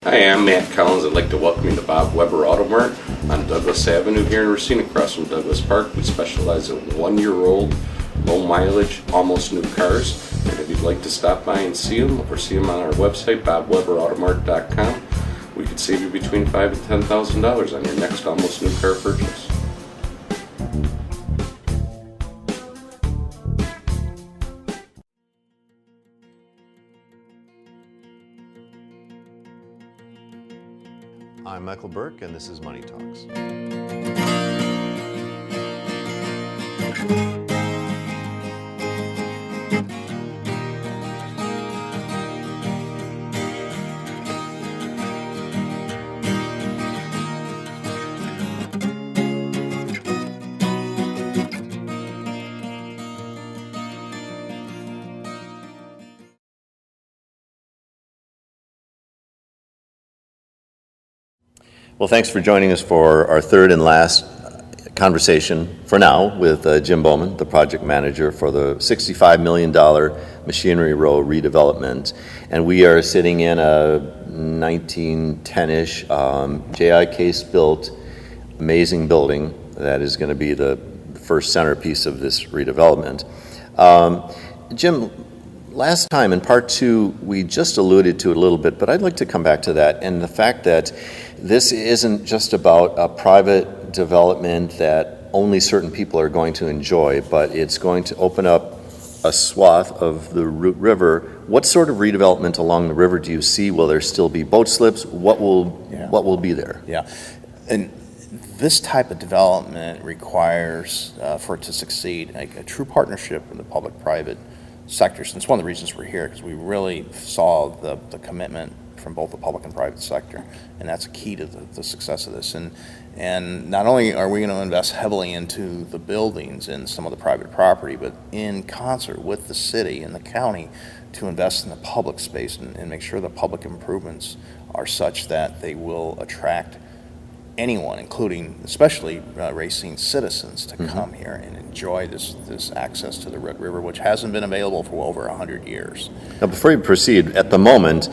Hi, I'm Matt Collins. I'd like to welcome you to Bob Weber Auto Mart on Douglas Avenue here in Racine, across from Douglas Park. We specialize in 1-year-old, low mileage, almost new cars. And if you'd like to stop by and see them, or see them on our website, bobweberautomart.com, we could save you between $5,000 and $10,000 on your next almost new car purchase. I'm Michael Burke, and this is Money Talks. Well, thanks for joining us for our third and last conversation for now with Jim Bowman, the project manager for the $65 million Machinery Row redevelopment. And we are sitting in a 1910-ish J.I. Case built amazing building that is going to be the first centerpiece of this redevelopment. Jim, last time in part two, we just alluded to it a little bit, but I'd like to come back to that and the fact that this isn't just about a private development that only certain people are going to enjoy, but it's going to open up a swath of the river. What sort of redevelopment along the river do you see? Will there still be boat slips? What will be there? Yeah, and this type of development requires, for it to succeed, a true partnership in the public-private sectors. And it's one of the reasons we're here, because we really saw the commitment from both the public and private sector, and that's a key to the success of this. And not only are we going to invest heavily into the buildings and some of the private property, but in concert with the city and the county to invest in the public space and make sure the public improvements are such that they will attract anyone, including especially Racine citizens, to come here and enjoy this access to the Red River, which hasn't been available for over 100 years. Now, before you proceed, at the moment,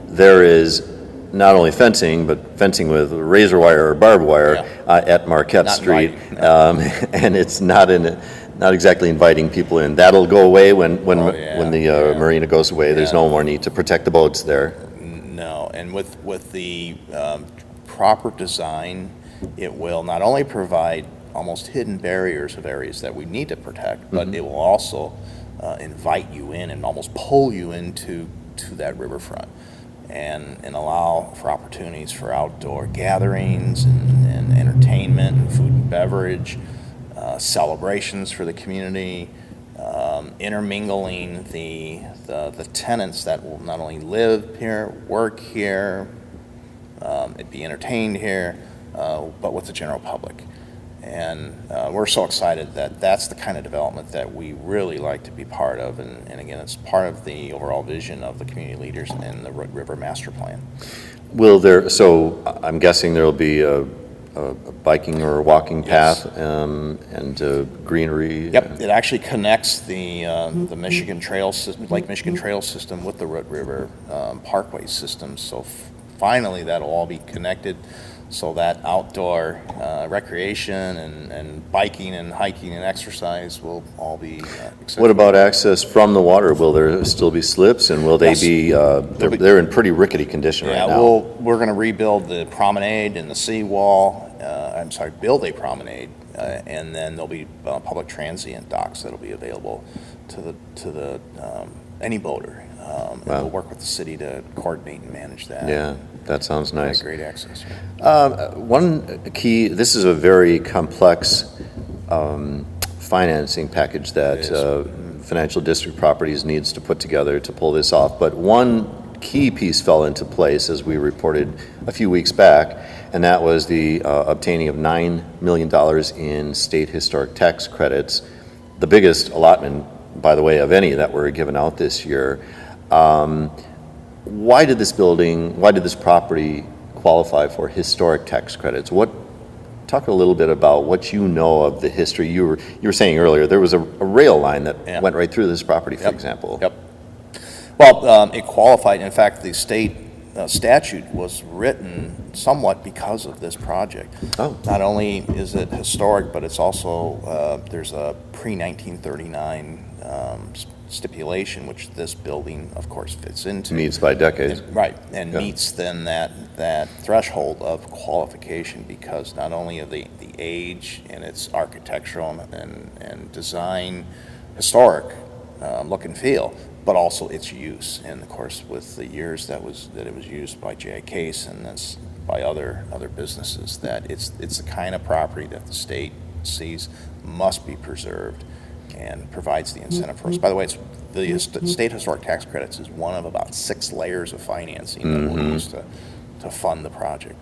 there is not only fencing, but fencing with razor wire or barbed wire at Marquette Not Street, inviting, and it's not exactly inviting people in. That'll go away when the marina goes away. There's no more need to protect the boats there. No, and with the proper design, it will not only provide almost hidden barriers of areas that we need to protect, but it will also invite you in and almost pull you into that riverfront and allow for opportunities for outdoor gatherings and entertainment and food and beverage, celebrations for the community, intermingling the tenants that will not only live here, work here, be entertained here, but with the general public. And we're so excited that that's the kind of development that we really like to be part of. And again, it's part of the overall vision of the community leaders and the Red River Master Plan. So I'm guessing there will be a biking or walking path and greenery? Yep, it actually connects the Michigan Trail system, Lake Michigan Trail system, with the Red River Parkway system. So finally that'll all be connected, so that outdoor recreation and biking and hiking and exercise will all be accepted. What about access from the water? Will there still be slips, and will they be, they're in pretty rickety condition right now? We're going to rebuild the promenade and the seawall, build a promenade, and then there'll be public transient docks that'll be available to the any boater. And we'll work with the city to coordinate and manage that. Yeah, that sounds nice. Great access. One key, this is a very complex financing package that Financial District Properties needs to put together to pull this off. But one key piece fell into place, as we reported a few weeks back, and that was the obtaining of $9 million in state historic tax credits, the biggest allotment, by the way, of any that were given out this year. Why did this property qualify for historic tax credits? Talk a little bit about what you know of the history. You were saying earlier there was a rail line that went right through this property, for example. Yep. Well, it qualified. In fact, the state statute was written somewhat because of this project. Oh. Not only is it historic, but it's also, there's a pre-1939 stipulation, which this building, of course, fits into. Meets by decades. Right, and Yeah. meets then that threshold of qualification, because not only of the age and its architectural and design, historic look and feel, but also its use. And of course, with the years that it was used by J.I. Case and this by other businesses, that it's the kind of property that the state sees must be preserved and provides the incentive for us. By the way, it's the state historic tax credits is one of about 6 layers of financing that we'll use to fund the project.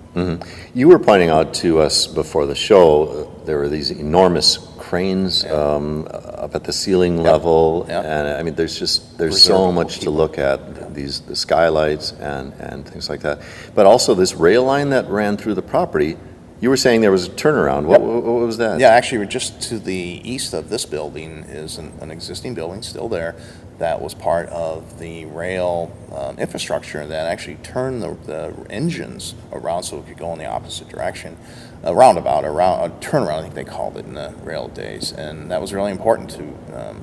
You were pointing out to us before the show, there were these enormous cranes up at the ceiling level, and I mean, there's so much to look at, the skylights and things like that. But also this rail line that ran through the property. You were saying there was a turnaround. What was that? Yeah, actually, just to the east of this building is an existing building still there that was part of the rail infrastructure that actually turned the engines around so it could go in the opposite direction. A turnaround, I think they called it in the rail days. And that was really important to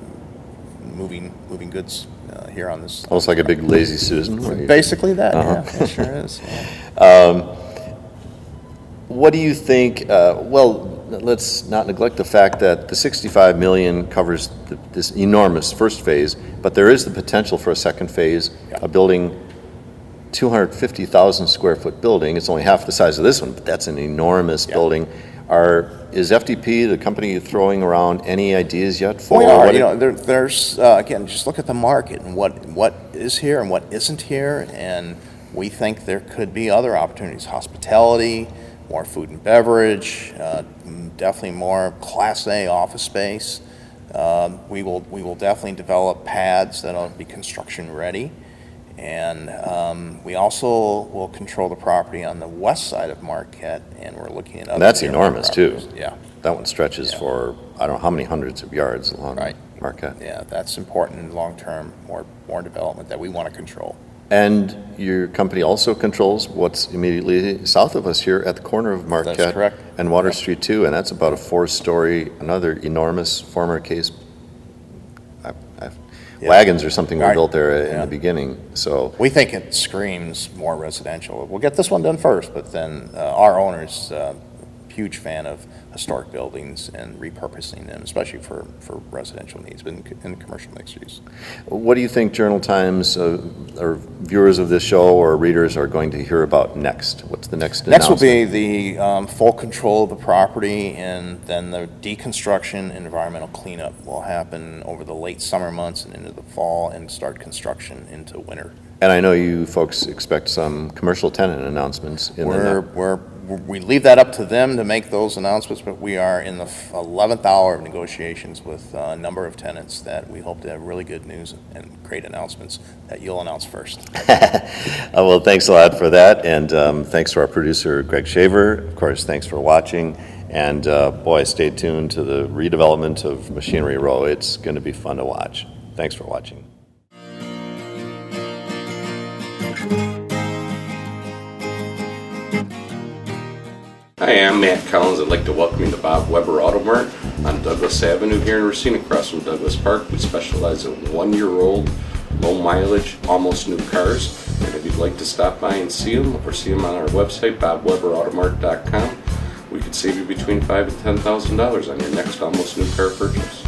moving goods here on this. Almost like a big lazy Susan. Basically that, yeah, it sure is. Yeah. What do you think, well, let's not neglect the fact that the $65 million covers this enormous first phase, but there is the potential for a second phase, a building, 250,000 square foot building. It's only half the size of this one, but that's an enormous building. Is FDP, the company, throwing around any ideas yet for? There's again, just look at the market and what is here and what isn't here, and we think there could be other opportunities, hospitality, more food and beverage, definitely more Class A office space. We will definitely develop pads that'll be construction ready, and we also will control the property on the west side of Marquette, and we're looking at other. And that's enormous too. Yeah, that one stretches for I don't know how many hundreds of yards along Marquette. Yeah, that's important in long term, more development that we want to control. And your company also controls what's immediately south of us here at the corner of Marquette and Water Street 2, and that's about a 4-story, another enormous former Case wagons or something were built there in the beginning. So we think it screams more residential. We'll get this one done first, but then our owner's huge fan of historic buildings and repurposing them, especially for residential needs, but in commercial mixed use. What do you think Journal Times or viewers of this show or readers are going to hear about next? What's the next announcement? Next will be the full control of the property, and then the deconstruction and environmental cleanup will happen over the late summer months and into the fall, and start construction into winter. And I know you folks expect some commercial tenant announcements in we leave that up to them to make those announcements, but we are in the 11th hour of negotiations with a number of tenants that we hope to have really good news and great announcements that you'll announce first. Well, thanks a lot for that, and thanks to our producer, Greg Shaver. Of course, thanks for watching, and boy, stay tuned to the redevelopment of Machinery Row. It's going to be fun to watch. Thanks for watching. Hi, I'm Matt Collins. I'd like to welcome you to Bob Weber Auto Mart on Douglas Avenue here in Racine, across from Douglas Park. We specialize in 1-year-old, low mileage, almost new cars. And if you'd like to stop by and see them, or see them on our website, bobweberautomart.com, we could save you between $5,000 and $10,000 on your next almost new car purchase.